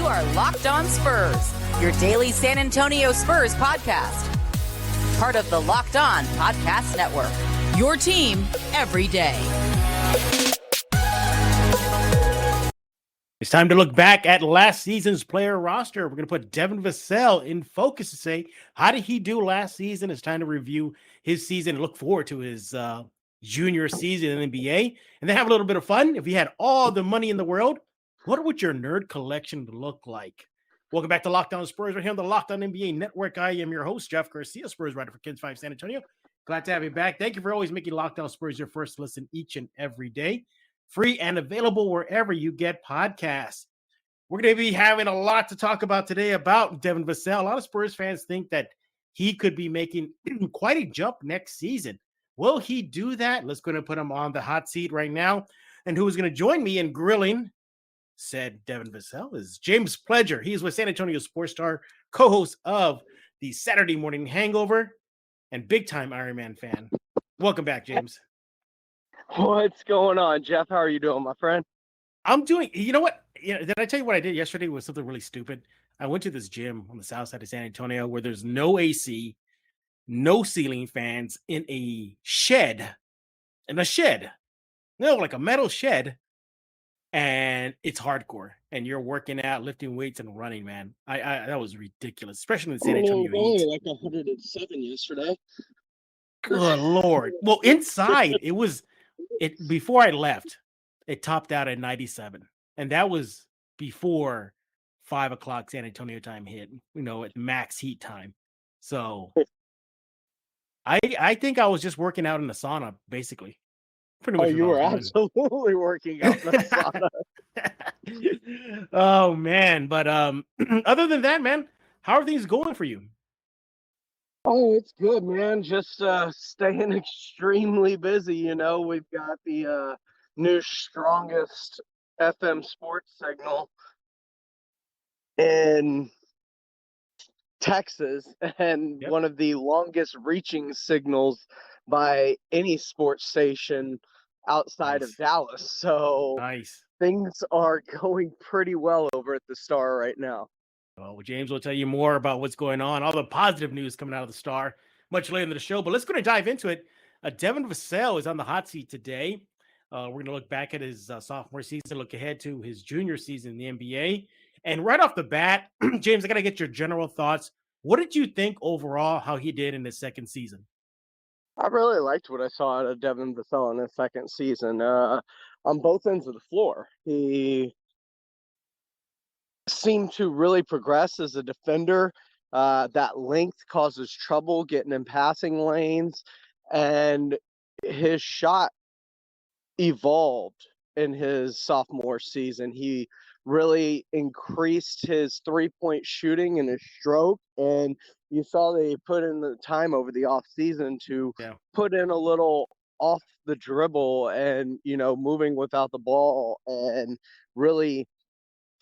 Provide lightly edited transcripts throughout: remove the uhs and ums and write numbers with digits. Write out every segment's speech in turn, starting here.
are Locked On Spurs, your daily San Antonio Spurs podcast. Part of the Locked On Podcast Network, your team every day. It's time to look back at last season's player roster. We're going to put Devin Vassell in focus to say, how did he do last season? It's time to review his season and look forward to his junior season in the NBA, and then have a little bit of fun. If you had all the money in the world, what would your nerd collection look like? Welcome back to Locked On Spurs. We're here on the Locked On NBA Network. I am your host, Jeff Garcia, Spurs writer for Kids 5 San Antonio. Glad to have you back. Thank you for always making Locked On Spurs your first listen each and every day. Free and available wherever you get podcasts. We're going to be having a lot to talk about today about Devin Vassell. A lot of Spurs fans think that he could be making quite a jump next season. Will he do that? Let's go and put him on the hot seat right now. And who is going to join me in grilling said Devin Vassell is James Pledger. He is with San Antonio Sports Star, co-host of the Saturday Morning Hangover, and big-time Iron Man fan. Welcome back, James. What's going on, Jeff? How are you doing, my friend? I'm doing, you know what? Did I tell you what I did yesterday was something really stupid? I went to this gym on the south side of San Antonio where there's no AC, no ceiling fans, in a shed. Like a metal shed. And it's hardcore. And you're working out, lifting weights, and running, man. I that was ridiculous, especially in the San Antonio heat. Like 107 yesterday. Good Lord. Well, inside, before I left, it topped out at 97. And that was before 5 o'clock San Antonio time hit, at max heat time. So I think I was just working out in the sauna, basically. Pretty much. You were absolutely working out in the sauna. Oh, man. But other than that, man, how are things going for you? Oh, it's good, man. Just staying extremely busy. We've got the new strongest FM sports signal in Texas, and one of the longest reaching signals by any sports station outside of Dallas. So nice. Things are going pretty well over at the Star right now. Well, James will tell you more about what's going on, all the positive news coming out of the Star much later in the show. But let's go and dive into it. Devin Vassell is on the hot seat today. We're going to look back at his sophomore season, look ahead to his junior season in the NBA. And right off the bat, James, I got to get your general thoughts. What did you think overall how he did in his second season? I really liked what I saw out of Devin Vassell in his second season. On both ends of the floor, he seemed to really progress as a defender. That length causes trouble getting in passing lanes, and his shot evolved in his sophomore season. He really increased his three-point shooting and his stroke, and you saw they put in the time over the off season to put in a little off the dribble and, moving without the ball and really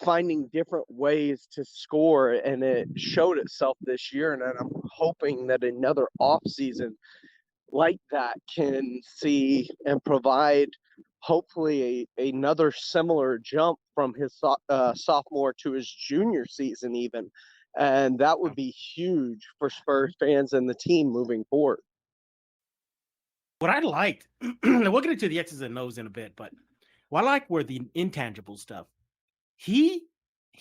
finding different ways to score. And it showed itself this year. And I'm hoping that another off season like that can see and provide hopefully another similar jump from his sophomore to his junior season even. And that would be huge for Spurs fans and the team moving forward. What I liked, we'll get into the X's and O's in a bit, but what I like were the intangible stuff. He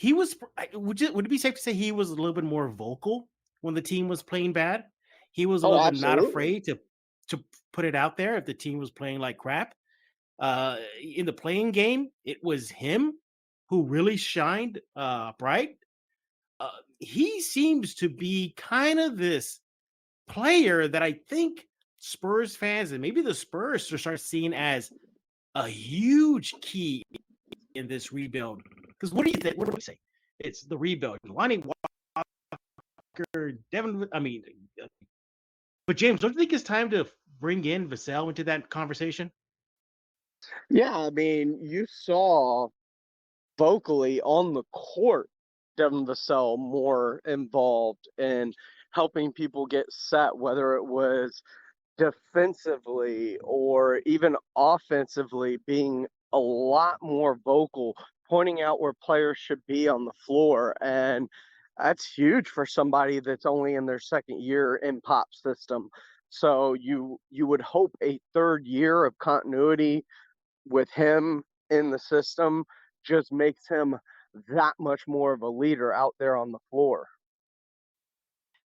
was, would it be safe to say he was a little bit more vocal when the team was playing bad? He was a little bit not afraid to put it out there if the team was playing like crap. In the playing game, it was him who really shined bright. He seems to be kind of this player that I think Spurs fans and maybe the Spurs should start seeing as a huge key in this rebuild. Because what do you think? What do we say? It's the rebuild. Lonnie Walker, Devin. But James, don't you think it's time to bring in Vassell into that conversation? Yeah, you saw vocally on the court Devin Vassell more involved in helping people get set, whether it was defensively or even offensively, being a lot more vocal pointing out where players should be on the floor. And that's huge for somebody that's only in their second year in Pop system. So you would hope a third year of continuity with him in the system just makes him that much more of a leader out there on the floor.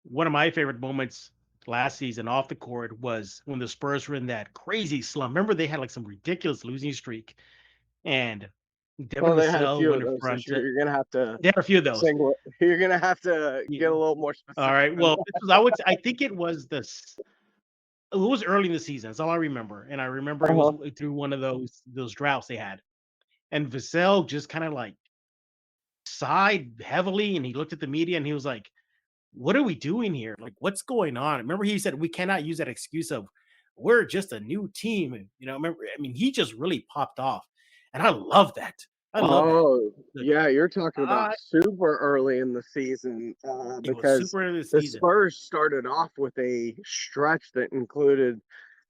One of my favorite moments last season off the court was when the Spurs were in that crazy slump. Remember, they had like some ridiculous losing streak, and Devin Well, they had a Vassell few went of in those front this year. to. You're gonna have to There are a few of those. single. You're gonna have to Yeah. get a little more All specific. right. Well, I think it was this. It was early in the season. That's all I remember, and I remember it was through one of those droughts they had, and Vassell just kind of like sighed heavily, and he looked at the media, and he was like, what are we doing here? Like, what's going on? Remember, he said we cannot use that excuse of we're just a new team. And, remember, I mean, he just really popped off. And I love that. I love that. Oh, yeah, you're talking about super early in the season It was because super early in the the season. Spurs started off with a stretch that included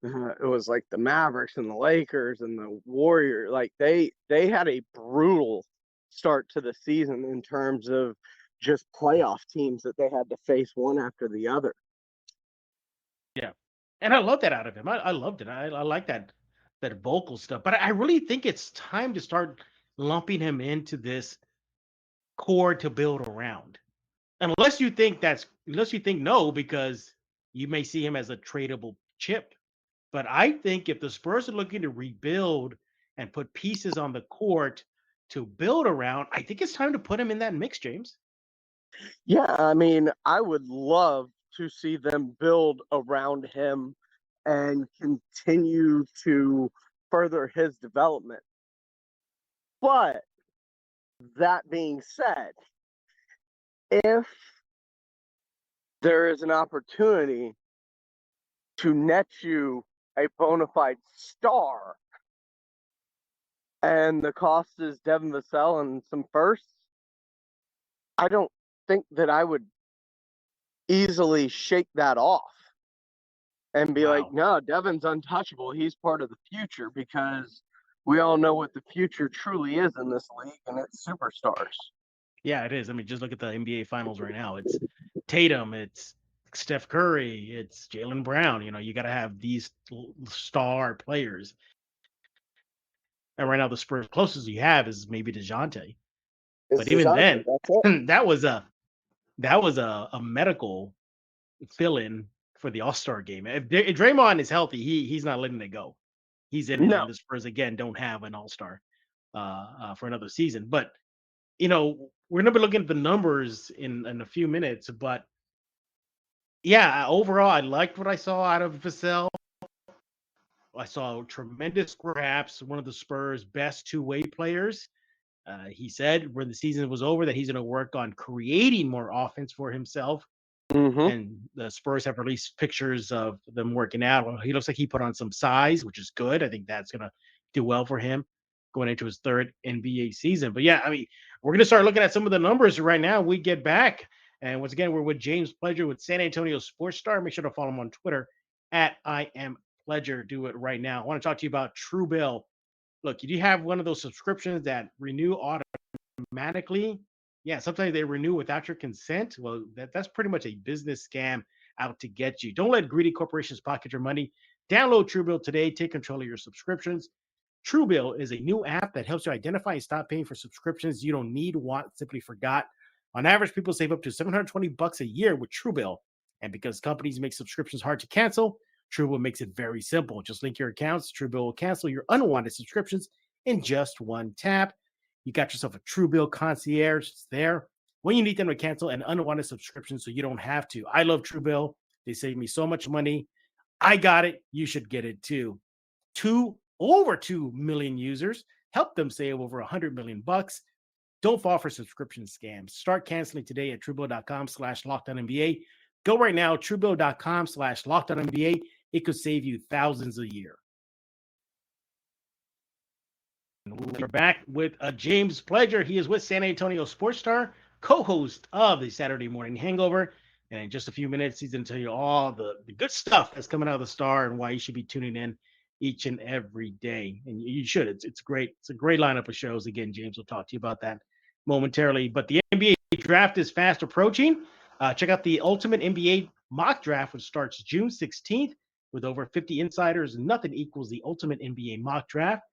it was like the Mavericks and the Lakers and the Warriors. Like they had a brutal start to the season in terms of just playoff teams that they had to face one after the other. Yeah. And I love that out of him. I loved it. I like that vocal stuff. But I really think it's time to start lumping him into this core to build around. Unless you think no, because you may see him as a tradable chip. But I think if the Spurs are looking to rebuild and put pieces on the court to build around, I think it's time to put him in that mix, James. Yeah, I mean, I would love to see them build around him and continue to further his development. But that being said, if there is an opportunity to net you a bona fide star and the cost is Devin Vassell and some firsts, I don't think that I would easily shake that off and be like, no, Devin's untouchable. He's part of the future, because we all know what the future truly is in this league, and it's superstars. Yeah, it is. I mean, just look at the NBA Finals right now. It's Tatum, it's Steph Curry, it's Jaylen Brown. You got to have these star players. And right now, the Spurs closest you have is maybe DeJounte. But even then, that was a medical fill-in for the All-Star game. If Draymond is healthy, he's not letting it go. He's in it, and the Spurs again don't have an All-Star for another season. But we're gonna be looking at the numbers in a few minutes. But yeah, overall, I liked what I saw out of Vassell. I saw tremendous, perhaps one of the Spurs' best two-way players. He said when the season was over that he's going to work on creating more offense for himself. And the Spurs have released pictures of them working out. Well, he looks like he put on some size, which is good. I think that's going to do well for him going into his third NBA season. But yeah, I mean, we're going to start looking at some of the numbers right now. We get back. And once again, we're with James Pledger with San Antonio Sports Star. Make sure to follow him on Twitter at @IamPledger. Do it right now. I want to talk to you about Truebill. Look, you do have one of those subscriptions that renew automatically. Yeah, sometimes they renew without your consent. Well, that's pretty much a business scam out to get you. Don't let greedy corporations pocket your money. Download Truebill today. Take control of your subscriptions. Truebill is a new app that helps you identify and stop paying for subscriptions you don't need, want, simply forgot. On average, people save up to $720 a year with Truebill. And because companies make subscriptions hard to cancel, Truebill makes it very simple. Just link your accounts. Truebill will cancel your unwanted subscriptions in just one tap. You got yourself a Truebill concierge. It's there when you need them to cancel an unwanted subscription so you don't have to. I love Truebill. They save me so much money. I got it. You should get it too. Over 2 million users. Help them save over $100 million. Don't fall for subscription scams. Start canceling today at Truebill.com/LockedOnNBA. Go right now, Truebill.com/LockedOnNBA. It could save you thousands a year. We're back with James Pledger. He is with San Antonio Sports Star, co-host of the Saturday Morning Hangover. And in just a few minutes, he's going to tell you all the good stuff that's coming out of the Star and why you should be tuning in each and every day. And you should. It's great. It's a great lineup of shows. Again, James will talk to you about that momentarily. But the NBA draft is fast approaching. Check out the Ultimate NBA Mock Draft, which starts June 16th with over 50 insiders. Nothing equals the Ultimate NBA Mock Draft.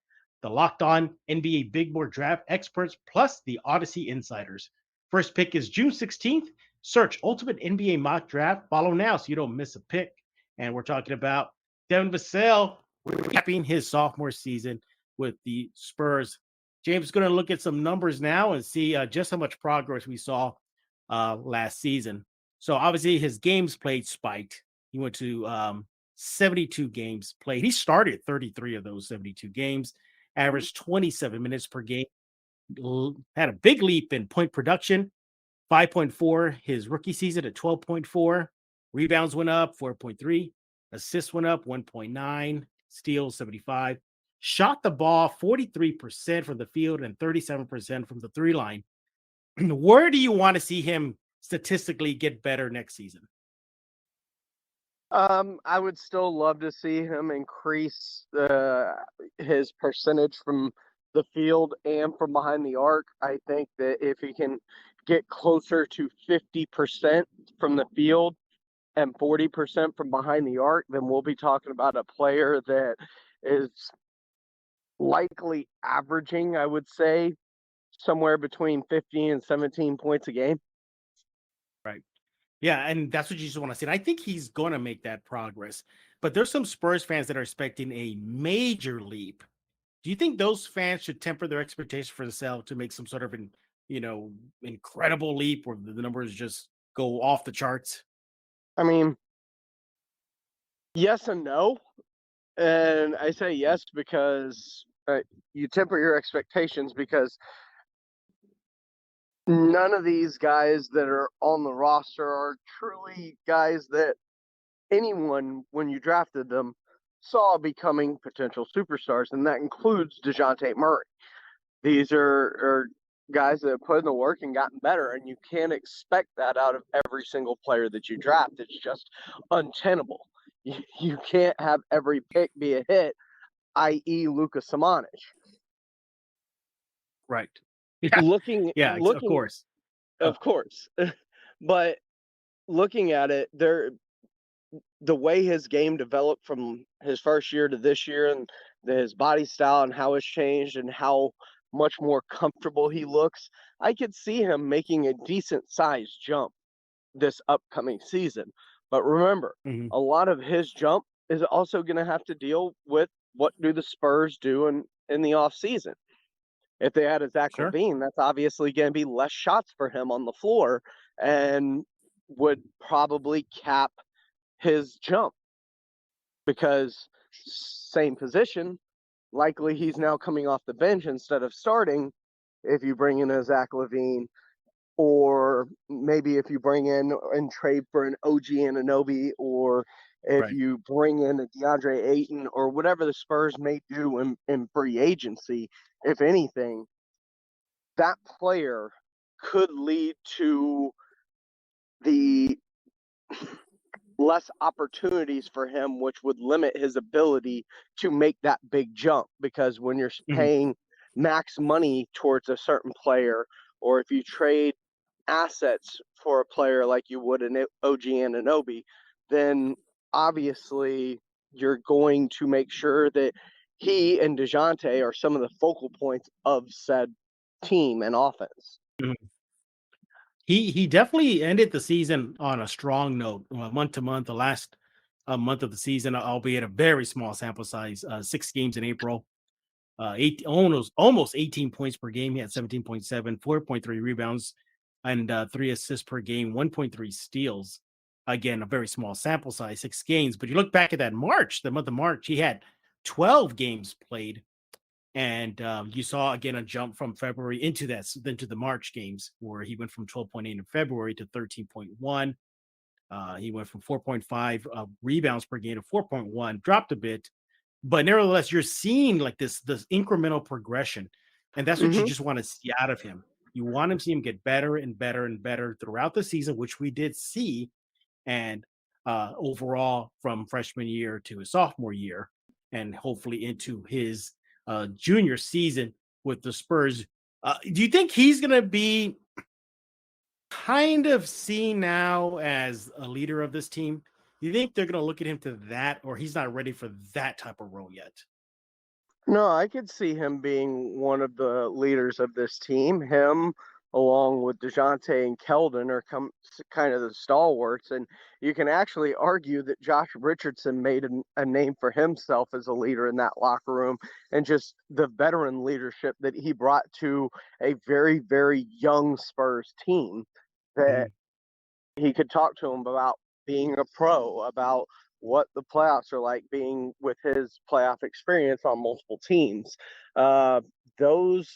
The Locked On NBA Big Board Draft experts plus the Odyssey insiders. First pick is June 16th. Search Ultimate NBA Mock Draft. Follow now so you don't miss a pick. And we're talking about Devin Vassell recapping his sophomore season with the Spurs. James is going to look at some numbers now and see just how much progress we saw last season. So obviously his games played spiked. He went to 72 games played. He started 33 of those 72 games, averaged 27 minutes per game, had a big leap in point production, 5.4 his rookie season at 12.4. Rebounds went up 4.3. Assists went up 1.9. Steals 75. Shot the ball 43% from the field and 37% from the three line. Where do you want to see him statistically get better next season? I would still love to see him increase his percentage from the field and from behind the arc. I think that if he can get closer to 50% from the field and 40% from behind the arc, then we'll be talking about a player that is likely averaging, I would say, somewhere between 15 and 17 points a game. Right. Yeah, and that's what you just want to see. And I think he's going to make that progress. But there's some Spurs fans that are expecting a major leap. Do you think those fans should temper their expectations for the sale to make some sort of incredible leap where the numbers just go off the charts? I mean, yes and no. And I say yes because you temper your expectations, because none of these guys that are on the roster are truly guys that anyone, when you drafted them, saw becoming potential superstars, and that includes DeJounte Murray. These are guys that have put in the work and gotten better, and you can't expect that out of every single player that you draft. It's just untenable. You can't have every pick be a hit, i.e. Luka Samanic. Right. Yeah. Of course. Of course. But looking at it, the way his game developed from his first year to this year, and his body style and how it's changed and how much more comfortable he looks, I could see him making a decent sized jump this upcoming season. But remember, a lot of his jump is also going to have to deal with what do the Spurs do in the offseason. If they had a Zach LaVine, that's obviously going to be less shots for him on the floor and would probably cap his jump, because same position, likely he's now coming off the bench instead of starting if you bring in a Zach LaVine, or maybe if you bring in and trade for an OG Anunoby, or if you bring in a DeAndre Ayton, or whatever the Spurs may do in free agency. If anything, that player could lead to the less opportunities for him, which would limit his ability to make that big jump. Because when you're paying max money towards a certain player, or if you trade assets for a player like you would an OG Anunoby, then obviously you're going to make sure that he and DeJounte are some of the focal points of said team and offense. He definitely ended the season on a strong note, month to month. The last month of the season, albeit a very small sample size, 6 games in April, almost 18 points per game. He had 17.7, 4.3 rebounds, and 3 assists per game, 1.3 steals. Again, a very small sample size, 6 games. But you look back at that the month of March, he had 12 games played. And you saw, again, a jump from February into the March games, where he went from 12.8 in February to 13.1. He went from 4.5 rebounds per game to 4.1, dropped a bit. But nevertheless, you're seeing like this incremental progression. And that's what you just want to see out of him. You want to see him get better and better and better throughout the season, which we did see. And overall, from freshman year to his sophomore year. and hopefully into his junior season with the Spurs. Do you think he's going to be kind of seen now as a leader of this team? Do you think they're going to look at him to that, or he's not ready for that type of role yet? No, I could see him being one of the leaders of this team. Him, along with DeJounte and Keldon, are kind of the stalwarts. And you can actually argue that Josh Richardson made a name for himself as a leader in that locker room, and just the veteran leadership that he brought to a very, very young Spurs team, that he could talk to him about being a pro, about what the playoffs are like, being with his playoff experience on multiple teams. Those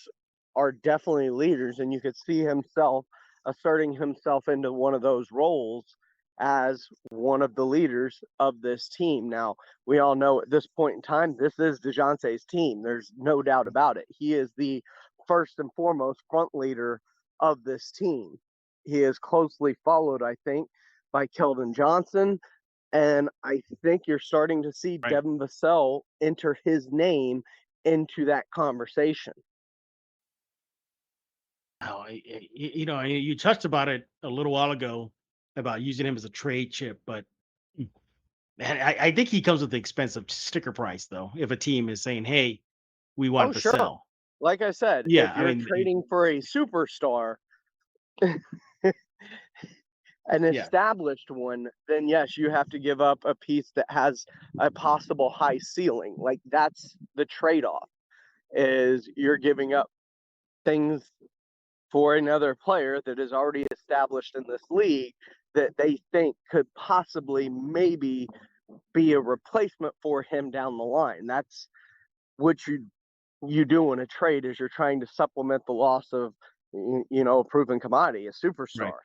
are definitely leaders, and you could see himself asserting himself into one of those roles as one of the leaders of this team. Now, we all know at this point in time, this is DeJounte's team. There's no doubt about it. He is the first and foremost front leader of this team. He is closely followed, I think, by Keldon Johnson. And I think you're starting to see Right. Devin Vassell enter his name into that conversation. Oh, you touched about it a little while ago about using him as a trade chip, but man, I think he comes with the expensive sticker price, though. If a team is saying, "Hey, we Oh, want to sure. sell," Like I said, yeah, if I you're mean, trading for a superstar, an yeah, established one, then yes, you have to give up a piece that has a possible high ceiling. Like that's the trade-off, is you're giving up things for another player that is already established in this league that they think could possibly maybe be a replacement for him down the line. That's what you do in a trade, is you're trying to supplement the loss of a proven commodity, a right. superstar.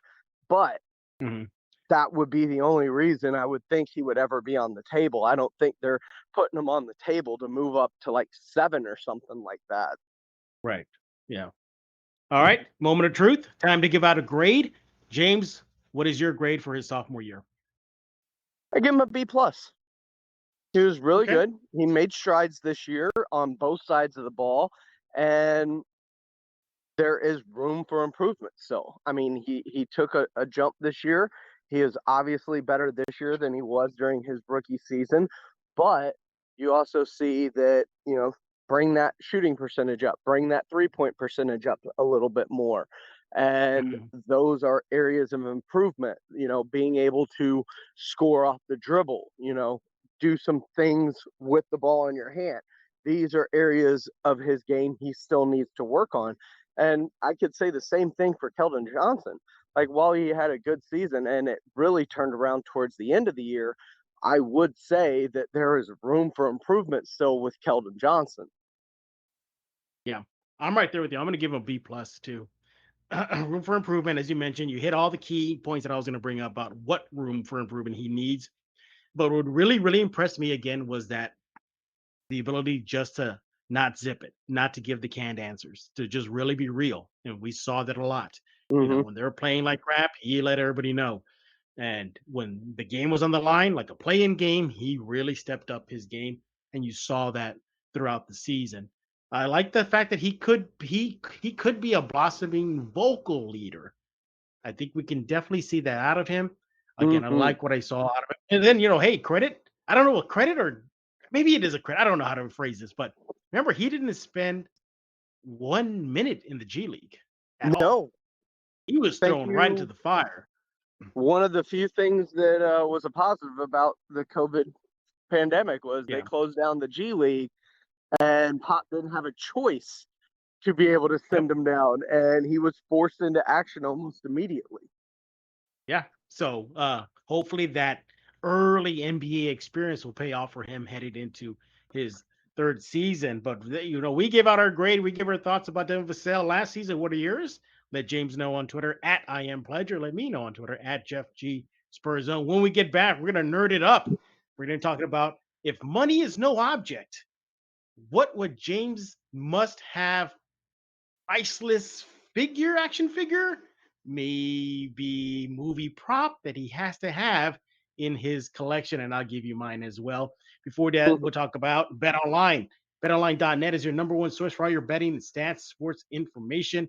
But Mhm. that would be the only reason I would think he would ever be on the table. I don't think they're putting him on the table to move up to like 7 or something like that. Right. Yeah. All right. Moment of truth. Time to give out a grade. James, what is your grade for his sophomore year? I give him a B plus. He was really Okay. good. He made strides this year on both sides of the ball, and there is room for improvement still. I mean, he took a jump this year. He is obviously better this year than he was during his rookie season, but you also see that, bring that shooting percentage up, bring that 3-point percentage up a little bit more. And Mhm. those are areas of improvement, being able to score off the dribble, do some things with the ball in your hand. These are areas of his game he still needs to work on. And I could say the same thing for Keldon Johnson. Like, while he had a good season and it really turned around towards the end of the year, I would say that there is room for improvement still with Keldon Johnson. Yeah. I'm right there with you. I'm going to give him a B plus too. Room for improvement, as you mentioned. You hit all the key points that I was going to bring up about what room for improvement he needs. But what really, really impressed me again was that the ability just to not zip it, not to give the canned answers, to just really be real. And we saw that a lot. Mm-hmm. When they were playing like crap, he let everybody know. And when the game was on the line, like a play-in game, he really stepped up his game, and you saw that throughout the season. I like the fact that he could be a blossoming vocal leader. I think we can definitely see that out of him. Again, I Mm-hmm. like what I saw out of it. And then, hey, credit. I don't know what credit, or maybe it is a credit. I don't know how to phrase this, but remember, he didn't spend 1 minute in the G League at all. No, He was thank thrown right into you. the fire. One of the few things that was a positive about the COVID pandemic was they Yeah. closed down the G League, and Pop didn't have a choice to be able to Yep. send him down, and he was forced into action almost immediately. Yeah. So hopefully that early NBA experience will pay off for him headed into his third season. But we give out our grade, we give our thoughts about Devin Vassell last season. What are yours? Let James know on Twitter at I am Pledger. Let me know on Twitter at Jeff G Spurs Zone. When we get back, we're gonna nerd it up. We're gonna talk about, if money is no object, what would James must have priceless action figure, maybe movie prop that he has to have in his collection, and I'll give you mine as well. Before that, we'll talk about Bet Online. BetOnline.net is your number one source for all your betting, stats, sports information.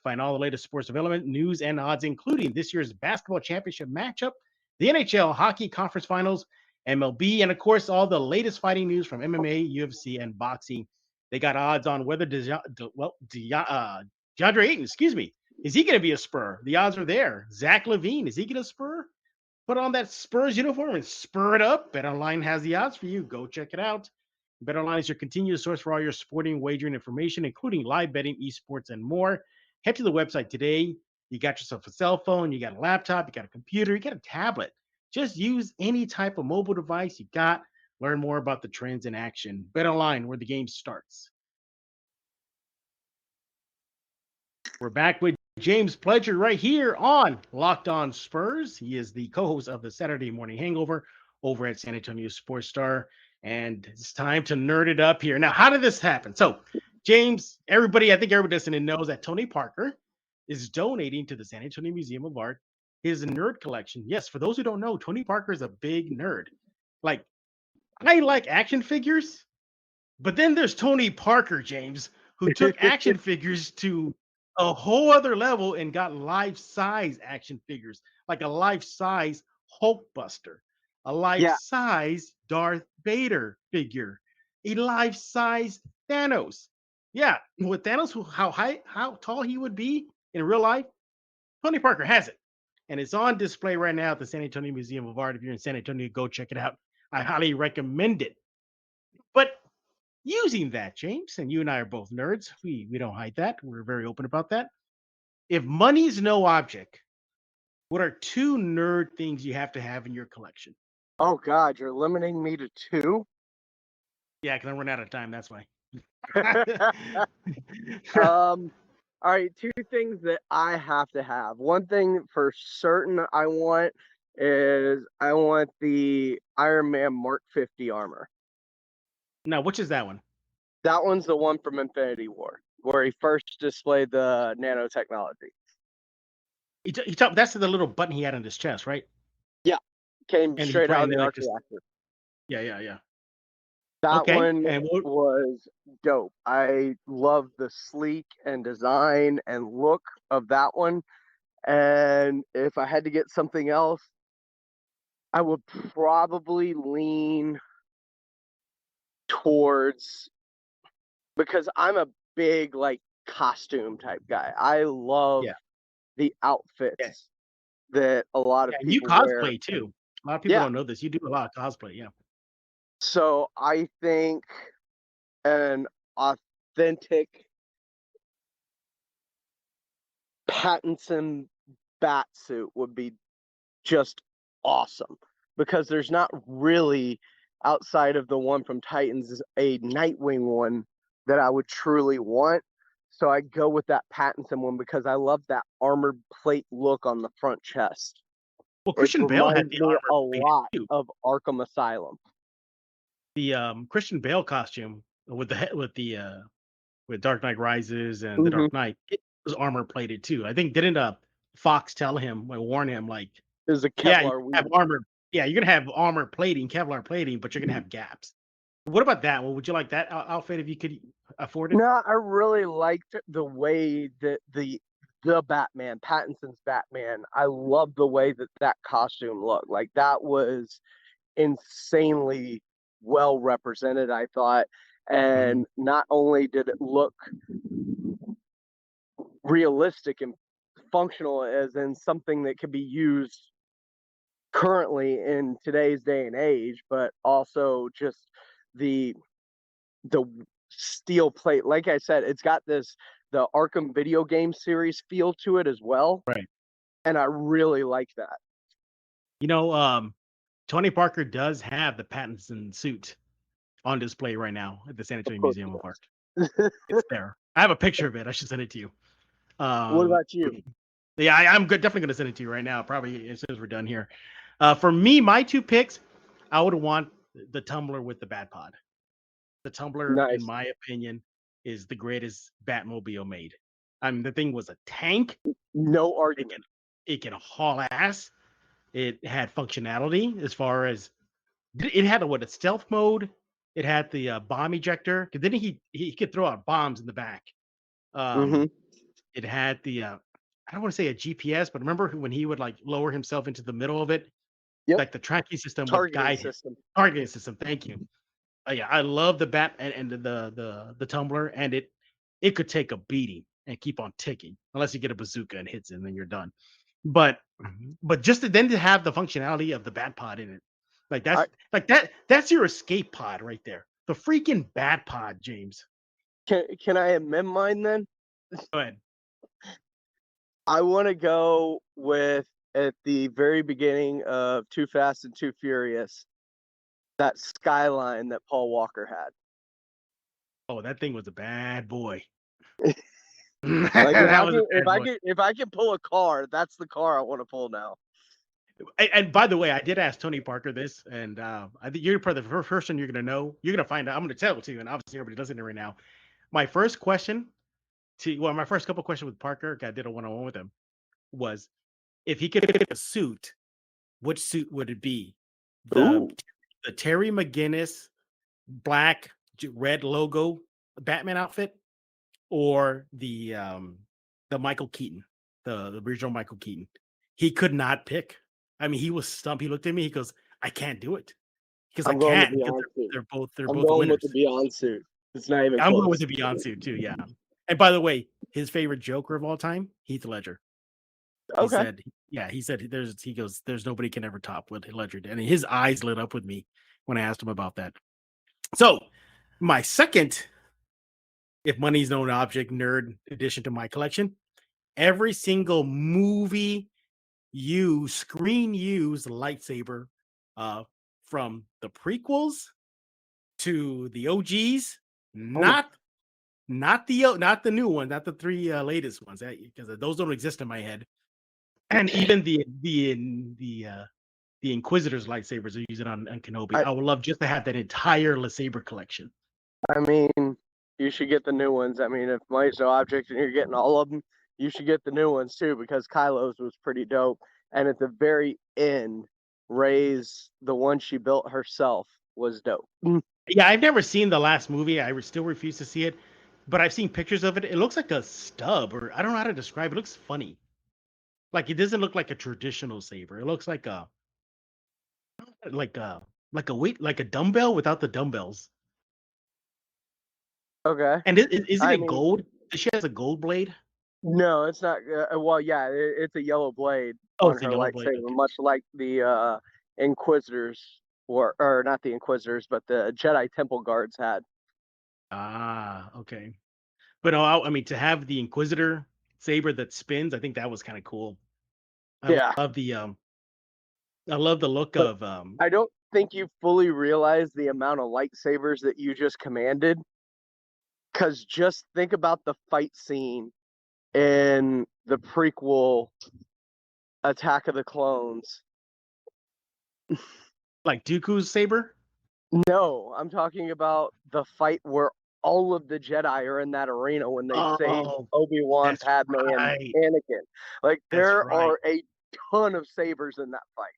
Find all the latest sports development, news, and odds, including this year's basketball championship matchup, the NHL hockey conference finals, MLB, and of course, all the latest fighting news from MMA, UFC, and boxing. They got odds on whether DeAndre Ayton, is he going to be a Spur? The odds are there. Zach LaVine, is he going to Spur? Put on that Spurs uniform and spur it up. BetOnline has the odds for you. Go check it out. BetOnline is your continuous source for all your sporting wagering information, including live betting, esports, and more. Head to the website today. You got yourself a cell phone, you got a laptop, you got a computer, you got a tablet. Just use any type of mobile device you got. Learn more about the trends in action. BetOnline, where the game starts. We're back with James Pledger right here on Locked On Spurs. He is the co-host of the Saturday Morning Hangover over at San Antonio Sports Star. And it's time to nerd it up here. Now, how did this happen? So, James, I think everybody listening knows that Tony Parker is donating to the San Antonio Museum of Art his nerd collection. Yes, for those who don't know, Tony Parker is a big nerd. Like, I like action figures, but then there's Tony Parker, James, who took action figures to a whole other level and got life-size action figures, like a life-size Hulkbuster, a life-size Darth Vader figure, a life-size Thanos. Yeah, with Thanos, how tall he would be in real life, Tony Parker has it. And it's on display right now at the San Antonio Museum of Art. If you're in San Antonio, go check it out. I highly recommend it. But using that, James, and you and I are both nerds. We don't hide that. We're very open about that. If money's no object, what are two nerd things you have to have in your collection? Oh, God, you're limiting me to two? Yeah, because I'm running out of time. That's why. All right, two things that I have to have. One thing for certain I want is I want the Iron Man Mark 50 armor. Now, which is that one? That one's the one from Infinity War, where he first displayed the nanotechnology. That's the little button he had on his chest, right? Yeah, came And straight out of the arc reactor. Yeah. That one was dope. I love the sleek and design and look of that one. And if I had to get something else, I would probably lean towards, because I'm a big costume type guy. I love the outfits that a lot of people you cosplay wear. Too. A lot of people don't know this. You do a lot of cosplay, yeah. So I think an authentic Pattinson bat suit would be just awesome, because there's not really, outside of the one from Titans, a Nightwing one that I would truly want. So I go with that Pattinson one because I love that armored plate look on the front chest. Well, Christian Bale had the armor a lot of Arkham Asylum. The Christian Bale costume with Dark Knight Rises and The Dark Knight, it was armor plated too. I think didn't Fox warn him there's a Kevlar you have armor. Yeah, you're gonna have armor plating, Kevlar plating, but you're gonna have gaps. What about that? Well, would you like that outfit if you could afford it? No, I really liked the way that the Batman, Pattinson's Batman, I love the way that costume looked. Like, that was insanely well represented, I thought. And not only did it look realistic and functional, as in something that could be used currently in today's day and age, but also just the steel plate. Like I said, it's got the Arkham video game series feel to it as well. Right. And I really like that. Tony Parker does have the Pattinson suit on display right now at the San Antonio Museum of Art. It's there. I have a picture of it. I should send it to you. What about you? Yeah, I'm definitely going to send it to you right now, probably as soon as we're done here. For me, my two picks, I would want the tumbler with the Bat Pod. The tumbler, in my opinion, is the greatest Batmobile made. I mean, the thing was a tank. No argument. It can haul ass. It had functionality as far as it had a stealth mode. It had the bomb ejector. Because then he could throw out bombs in the back. Mm-hmm. It had the I don't want to say a GPS, but remember when he would like lower himself into the middle of it, Yep. like the tracking system would Targeting guide him. system. Targeting system. Thank you. Yeah, I love the bat and the tumbler, and it could take a beating and keep on ticking unless you get a bazooka and hits it, and then you're done. But just then to have the functionality of the bat pod in it, like that's your escape pod right there. The freaking bat pod, James. Can I amend mine then? Go ahead. I want to go with at the very beginning of Too Fast and Too Furious, that skyline that Paul Walker had. Oh, that thing was a bad boy. Like if I can pull a car, that's the car I want to pull now. And by the way, I did ask Tony Parker this, and I think you're probably the first person you're going to know. You're going to find out. I'm going to tell it to you, and obviously everybody listening right now. My first question my first couple questions with Parker, I did a one-on-one with him, was if he could pick a suit, which suit would it be? The Terry McGinnis black red logo Batman outfit, or the Michael Keaton, the original Michael Keaton? He could not pick. I mean, he was stumped. He looked at me. He goes, "I can't do it." Because I can't. Because they're both going winners. with the Beyond suit. It's not even. I'm close. going with the Beyond suit too. Yeah. And by the way, his favorite Joker of all time, Heath Ledger. Okay. He said there's nobody can ever top what Ledger did. And his eyes lit up with me when I asked him about that. So my second, if money's no object, nerd addition to my collection, every single movie screen used lightsaber from the prequels to the OGs, not the new one, not the three latest ones, because those don't exist in my head. And even the Inquisitor's lightsabers are using on Kenobi. I would love just to have that entire lightsaber collection. I mean, you should get the new ones. I mean, if money's no object and you're getting all of them, you should get the new ones too, because Kylo's was pretty dope. And at the very end, Rey's, the one she built herself, was dope. Yeah, I've never seen the last movie. I still refuse to see it, but I've seen pictures of it. It looks like a stub, or I don't know how to describe it. It looks funny. Like it doesn't look like a traditional saber. It looks like a dumbbell without the dumbbells. Okay. And isn't it gold? She has a gold blade. No, it's not. Well, yeah, it's a yellow blade on her lightsaber, okay. Much like the Inquisitors, or not the Inquisitors, but the Jedi Temple Guards had. Ah, okay. But no, I mean, to have the Inquisitor saber that spins, I think that was kind of cool. I love the look of. I don't think you fully realize the amount of lightsabers that you just commanded. Because just think about the fight scene in the prequel Attack of the Clones. Like Dooku's saber? No, I'm talking about the fight where all of the Jedi are in that arena when they save Obi-Wan, Padme, and Anakin. Like, there are a ton of sabers in that fight.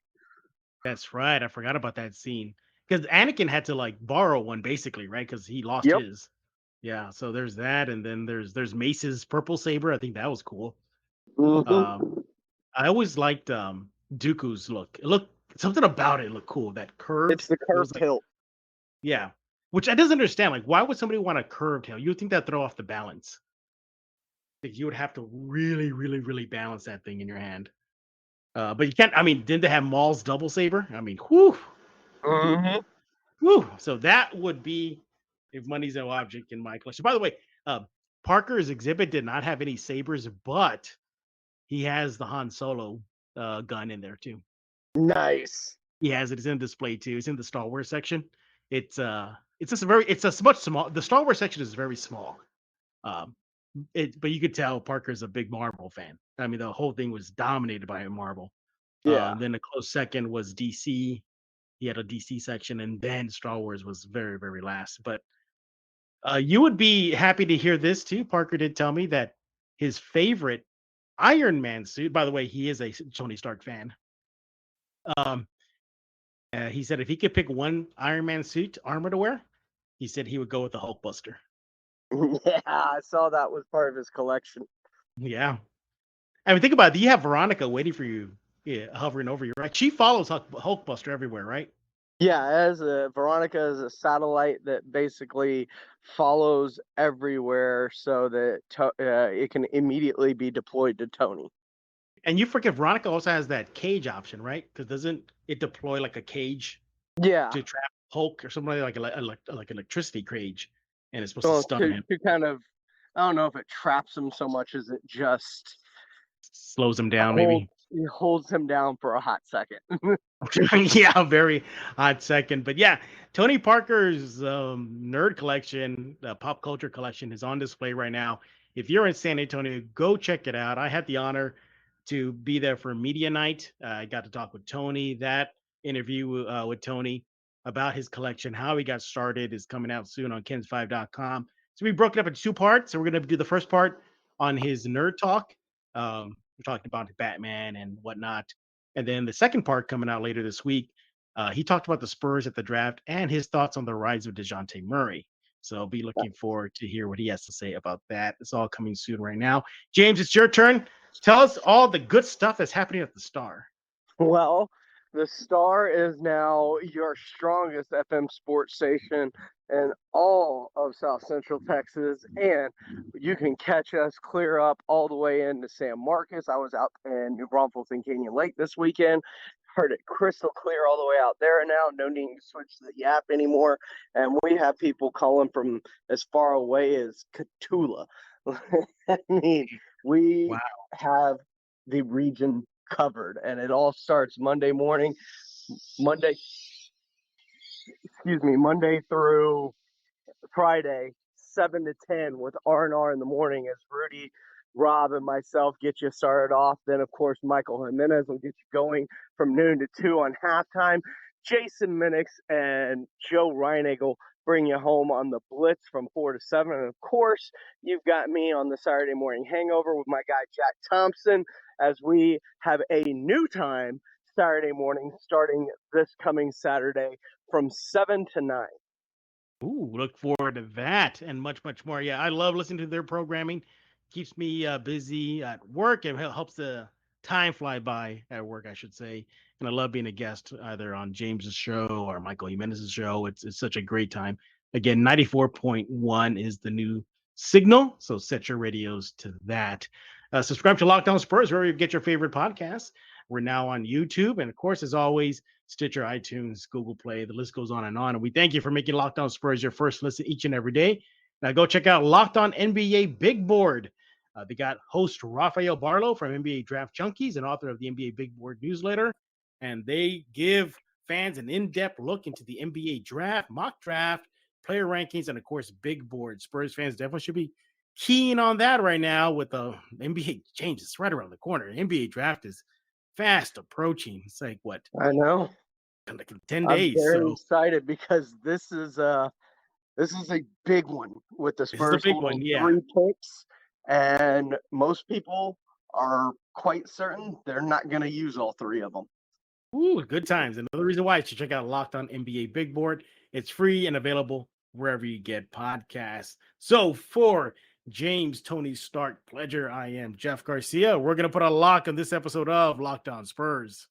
That's right. I forgot about that scene. Because Anakin had to, like, borrow one, basically, right? Because he lost his. Yeah, so there's that, and then there's Mace's purple saber. I think that was cool. Mm-hmm. I always liked Dooku's look. Something about it looked cool. That curve. It's the curved hilt. Yeah, which I doesn't understand. Like, why would somebody want a curved hilt? You would think that'd throw off the balance. Like, you would have to really, really, really balance that thing in your hand. But you can't. I mean, didn't they have Maul's double saber? I mean, whew. Mm-hmm. Whew. So that would be, if money's no object, in my collection. By the way, Parker's exhibit did not have any sabers, but he has the Han Solo gun in there too. Nice. He has it. It's in display too. It's in the Star Wars section. It's a much small. The Star Wars section is very small. But you could tell Parker's a big Marvel fan. I mean, the whole thing was dominated by Marvel. Yeah. Then a close second was DC. He had a DC section, and then Star Wars was very, very last. But you would be happy to hear this too. Parker did tell me that his favorite Iron Man suit, by the way, he is a Tony Stark fan. Um, he said if he could pick one Iron Man suit armor to wear, he said he would go with the Hulkbuster. Yeah, I saw that was part of his collection. Yeah. I mean, think about it. You have Veronica waiting for you, hovering over you, right? She follows Hulkbuster everywhere, right? Yeah, Veronica is a satellite that basically follows everywhere so that it can immediately be deployed to Tony. And you forget Veronica also has that cage option, right? Because doesn't it deploy like a cage Yeah, to trap Hulk or something like electricity cage, and it's supposed to well, stun him, to kind of, I don't know if it traps him so much as it just slows him down, maybe. holds him down for a hot second. Yeah, very hot second. But yeah, Tony Parker's nerd collection, pop culture collection, is on display right now. If you're in San Antonio, go check it out. I had the honor to be there for media night. I got to talk with Tony. That interview with Tony about his collection, how he got started, is coming out soon on kens5.com. So we broke it up into two parts. So we're going to do the first part on his nerd talk. We're talking about Batman and whatnot. And then the second part coming out later this week, he talked about the Spurs at the draft and his thoughts on the rise of DeJounte Murray. So I'll be looking forward to hear what he has to say about that. It's all coming soon right now. James, it's your turn. Tell us all the good stuff that's happening at the Star. Well, the Star is now your strongest FM sports station in all of South Central Texas, and you can catch us clear up all the way into San Marcos. I was out in New Braunfels and Canyon Lake this weekend. Heard it crystal clear all the way out there now. No need to switch to the Yap anymore. And we have people calling from as far away as Catula. I mean, we have the region covered, and it all starts Monday through Friday, 7 to 10 with R&R in the morning as Rudy, Rob, and myself get you started off. Then, of course, Michael Jimenez will get you going from noon to 2 on halftime. Jason Minix and Joe Reinagel bring you home on the Blitz from 4 to 7. And, of course, you've got me on the Saturday morning hangover with my guy Jack Thompson as we have a new time Saturday morning starting this coming Saturday from 7 to 9. Ooh, look forward to that and much, much more. Yeah, I love listening to their programming. Keeps me busy at work and helps the time fly by at work, I should say. And I love being a guest either on James's show or Michael Jimenez's show. It's such a great time. Again, 94.1 is the new signal. So set your radios to that. Subscribe to Locked On Spurs, wherever you get your favorite podcasts. We're now on YouTube. And of course, as always, Stitcher, iTunes, Google Play, the list goes on. And we thank you for making Locked On Spurs your first listen each and every day. Now go check out Locked On NBA Big Board. They got host Rafael Barlow from NBA Draft Junkies and author of the NBA Big Board newsletter. And they give fans an in-depth look into the NBA draft, mock draft, player rankings, and of course, Big Board. Spurs fans definitely should be keen on that right now with the NBA changes right around the corner. The NBA draft is fast approaching. It's like what? I know. Like 10 I'm days. very excited because this is a big one with the Spurs holding 3 picks, and most people are quite certain they're not going to use all 3 of them. Ooh, good times. Another reason why you should check out Locked On NBA Big Board. It's free and available wherever you get podcasts. So for James, Tony Stark, Pledger, I am Jeff Garcia. We're going to put a lock on this episode of Locked On Spurs.